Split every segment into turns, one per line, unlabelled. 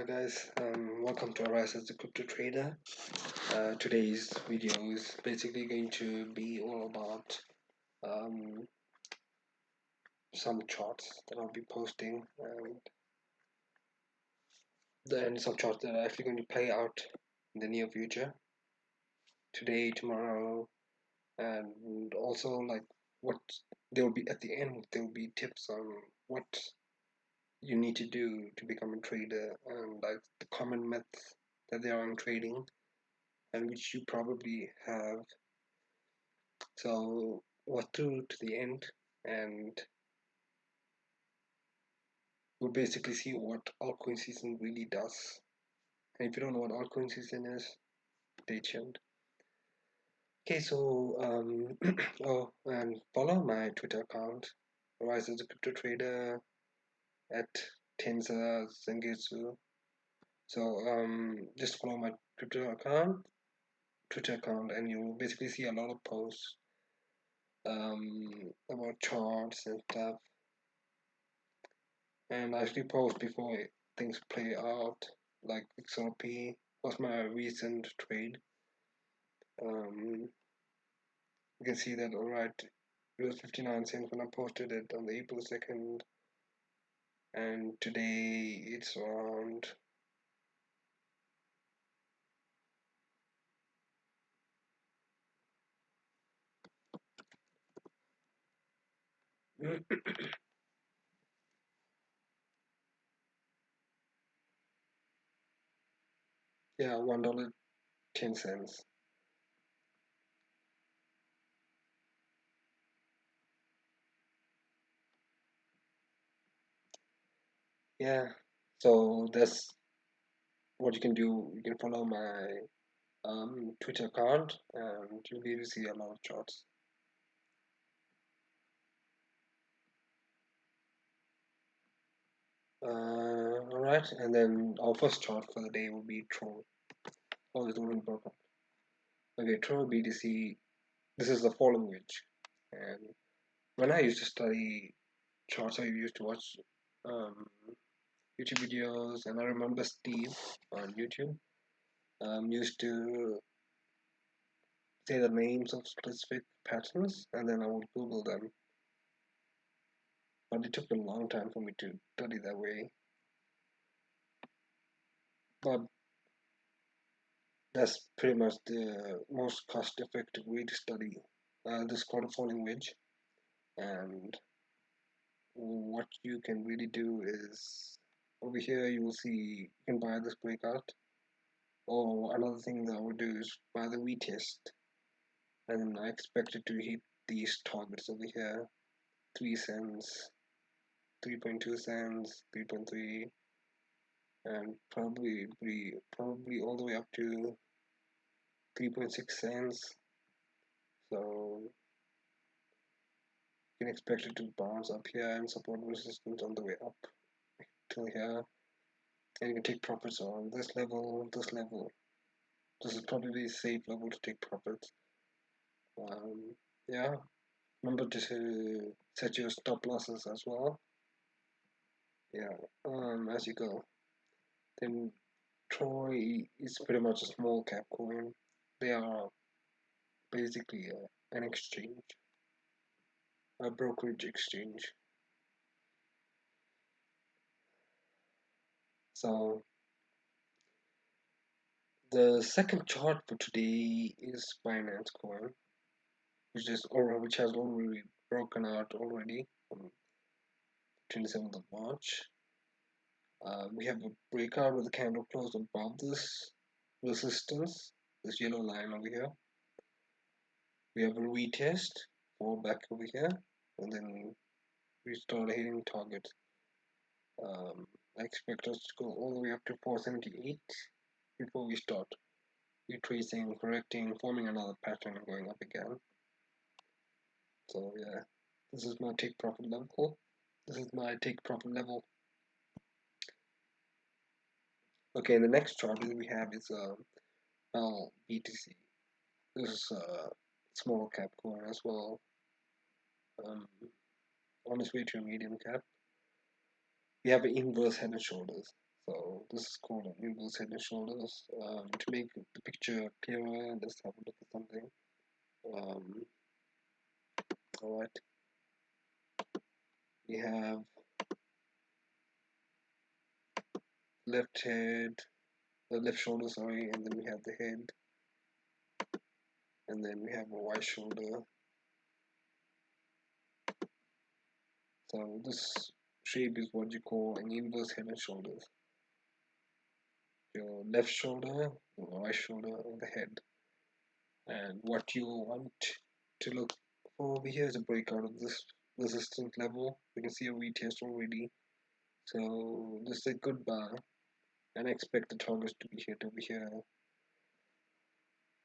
Hi guys, welcome to Arise as a Crypto Trader. Today's video is basically going to be all about um, some charts that I'll be posting and some charts that are actually going to play out in the near future, today, tomorrow, and also like what there will be at the end. There will be tips on what you need to do to become a trader and like the common myths that there are in trading and which you probably have. So we're through to the end, and we'll basically see what altcoin season really does. And if you don't know what altcoin season is, stay tuned. Okay, so oh, and follow my Twitter account, Rise as a Crypto Trader at Tenza Zengetsu. So just follow my Twitter account, and you'll basically see a lot of posts about charts and stuff, and I actually post before things play out. Like XRP was my recent trade. You can see that, alright, it was 59 cents when I posted it on the April 2nd, and today it's around yeah, $1.10. Yeah, so that's what you can do. You can follow my Twitter account, and you'll be able to see a lot of charts. Alright, and then our first chart for the day will be Troll. Oh, it's already broken. Okay, Troll BTC. This is the falling wedge. And when I used to study charts, I used to watch um, YouTube videos, and I remember Steve on YouTube used to say the names of specific patterns, and then I would Google them. But it took a long time for me to study that way. But that's pretty much the most cost-effective way to study this quarter falling wedge. And what you can really do is over here you will see you can buy this breakout, or another thing that I would do is buy the retest, and I expect it to hit these targets over here: 3 cents, 3.2 cents, 3.3, and probably all the way up to 3.6 cents. So you can expect it to bounce up here and support resistance on the way up till here, and you can take profits on this level, this level. This is probably a safe level to take profits. Yeah, remember to set your stop losses as well. Yeah, as you go. Then Troy is pretty much a small cap coin. They are basically an exchange, a brokerage exchange. So the second chart for today is Binance Coin, which has already broken out already on 27th of March. We have a breakout with a candle closed above this resistance, this yellow line over here. We have a retest, fall back over here, and then we start hitting targets. I expect us to go all the way up to 478 before we start retracing, correcting, forming another pattern, and going up again. So yeah, this is my take profit level. This is my take profit level. Okay, the next chart that we have is BTC. This is a small cap coin as well, on its way to a medium cap. We have an inverse head and shoulders. So this is called an inverse head and shoulders. To make the picture clearer, let's have a look at something. Um, all right, we have left head, the left shoulder, sorry, and then we have the head, and then we have a right shoulder. So this shape is what you call an inverse head and shoulders. Your left shoulder, your right shoulder, and the head. And what you want to look for over here is a breakout of this resistance level. You can see a retest already. So this is a good bar, and I expect the targets to be hit over here.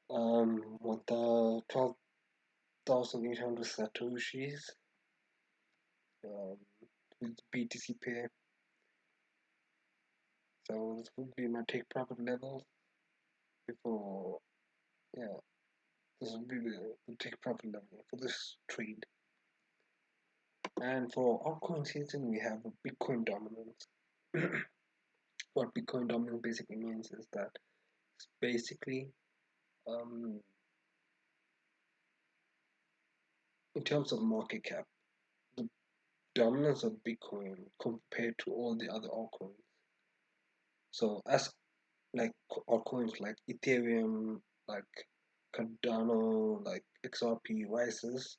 With the 12,800 satoshis, um, with BTC pair. So this would be my take profit levels before, yeah, this would be the take profit level for this trade. And for altcoin season, we have a Bitcoin dominance. What Bitcoin dominance basically means is that it's basically, um, in terms of market cap, the dominance of Bitcoin compared to all the other altcoins. So as like altcoins like Ethereum, like Cardano, like XRP rises,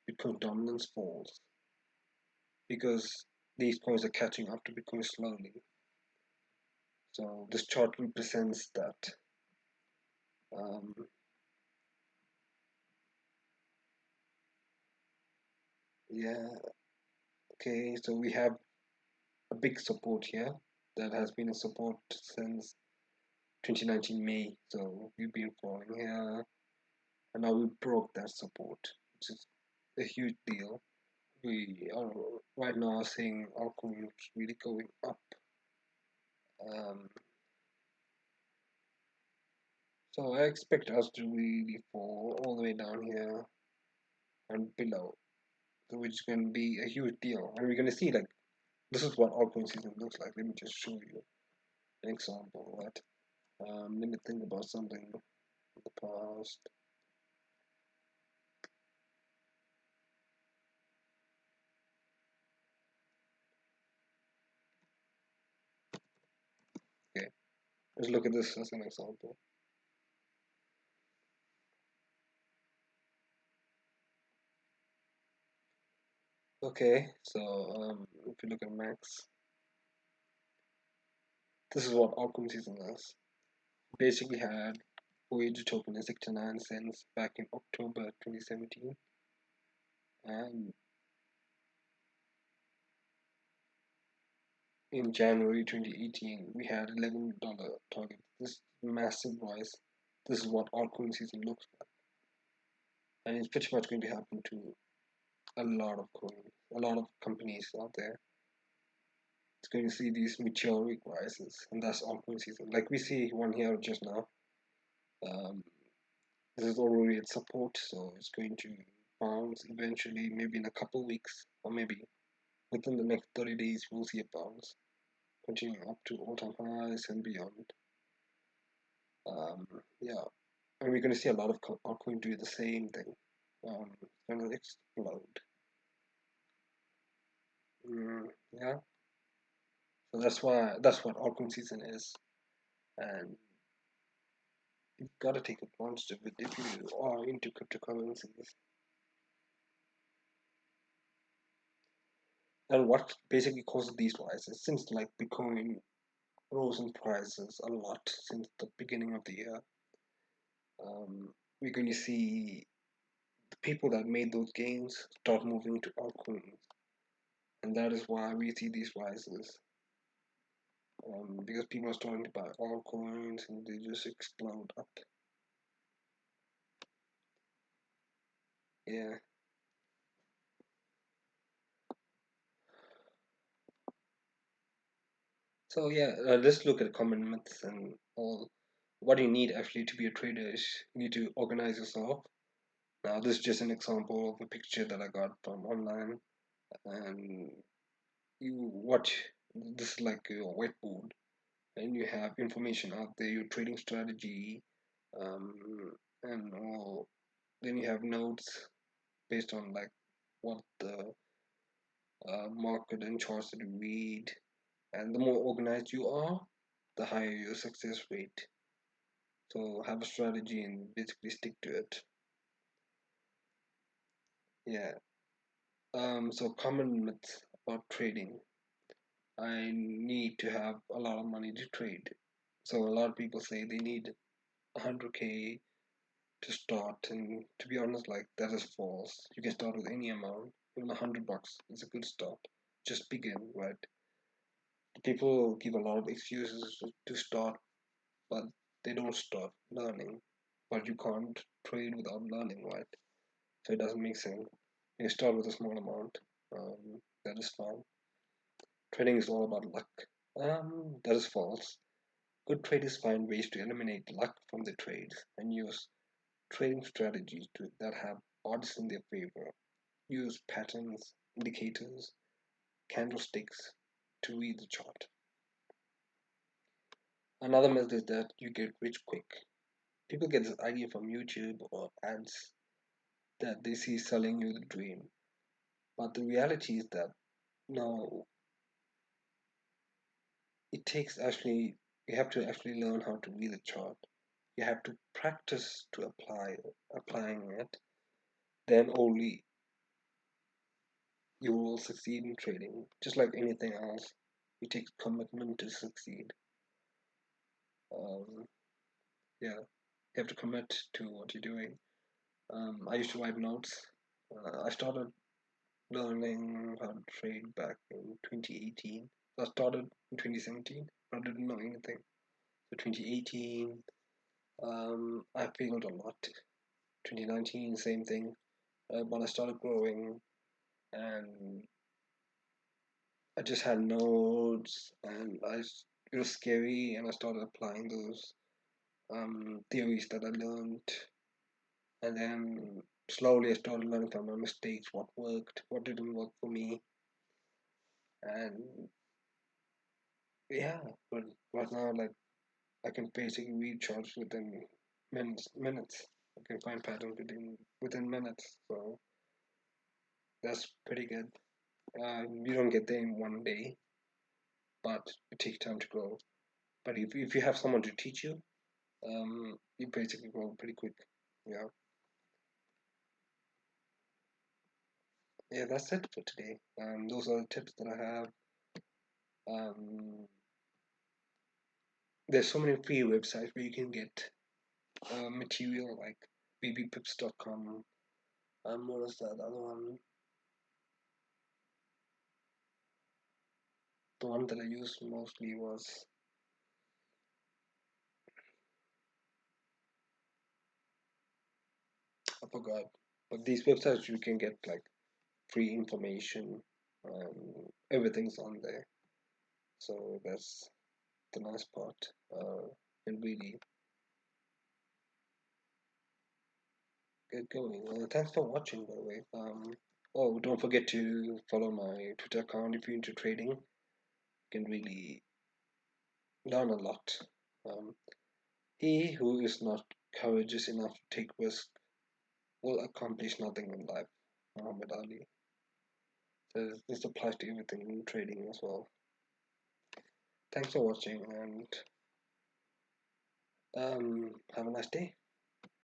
Bitcoin dominance falls because these coins are catching up to Bitcoin slowly. So this chart represents that. Um, yeah, okay, so we have a big support here that has been a support since 2019 May. So we've been following here, and now we broke that support, which is a huge deal. We are right now seeing our coins really going up. Um, so I expect us to really fall all the way down here and below, so which is going to be a huge deal. And we're going to see like this is what altcoin season looks like. Let me just show you an example. Right? Let me think about something in the past. Okay, let's look at this as an example. Okay, so if you look at Max, this is what altcoin season is. Basically had Voyager token at 69 cents back in October 2017, and in January 2018 we had $11 target. This massive rise. This is what altcoin season looks like, and it's pretty much going to happen to a lot of coins, a lot of companies out there. It's going to see these meteoric rises, and that's altcoin season. Like we see one here just now. Um, this is already at support, so it's going to bounce eventually, maybe in a couple weeks, or maybe within the next 30 days, we'll see a bounce, continuing up to all-time highs and beyond. Um, yeah, and we're going to see a lot of altcoin do the same thing. It's going to explode. Yeah, so that's what altcoin season is, and you've got to take advantage of it if you are into cryptocurrencies. And what basically causes these rises, since like Bitcoin rose in prices a lot since the beginning of the year, we're going to see the people that made those gains start moving to altcoins, and that is why we see these rises. Because people are starting to buy altcoins and they just explode up. Yeah. So yeah, let's look at common myths and all. What you need actually to be a trader is you need to organize yourself. Now this is just an example of a picture that I got from online, and you watch. This is like your whiteboard. and you have information out there, your trading strategy, um, and all. Then you have notes based on like what the market and charts that you read, and the more organized you are, the higher your success rate. So have a strategy and basically stick to it. Yeah. So common myths about trading. I need to have a lot of money to trade. So a lot of people say they need 100K to start, and to be honest, like that is false. You can start with any amount, even $100 is a good start. Just begin, right? People give a lot of excuses to start, but they don't start learning. But you can't trade without learning, right? So it doesn't make sense. You start with a small amount. That is fine. Trading is all about luck. That is false. Good traders find ways to eliminate luck from the trades and use trading strategies that have odds in their favor. Use patterns, indicators, candlesticks to read the chart. Another myth is that you get rich quick. People get this idea from YouTube or ads that they see selling you the dream. But the reality is that no, it takes actually, you have to actually learn how to read the chart. You have to practice to applying it. Then only you will succeed in trading. Just like anything else, it takes commitment to succeed. Um, yeah, you have to commit to what you're doing. I used to write notes. I started learning how to trade back in 2018. I started in 2017, but I didn't know anything. So 2018, I failed a lot. 2019, same thing. But I started growing, and I just had notes, and it was scary, and I started applying those theories that I learned, and then slowly I started learning from my mistakes, what worked, what didn't work for me, and yeah, but right now, like I can basically read charts within minutes. I can find patterns within minutes, so that's pretty good. You don't get there in one day, but it takes time to grow. But if you have someone to teach you, you basically grow pretty quick. Yeah, yeah, that's it for today. Those are the tips that I have. Um, there's so many free websites where you can get material like bbpips.com. What was that other one? The one that I used mostly was, I forgot. But these websites you can get like free information. Everything's on there, so that's the nice part. And really get going. Thanks for watching, by the way. Oh, don't forget to follow my Twitter account if you're into trading. You can really learn a lot. Um, he who is not courageous enough to take risks will accomplish nothing in life. Muhammad Ali. So this applies to everything in trading as well. Thanks for watching, and have a nice day.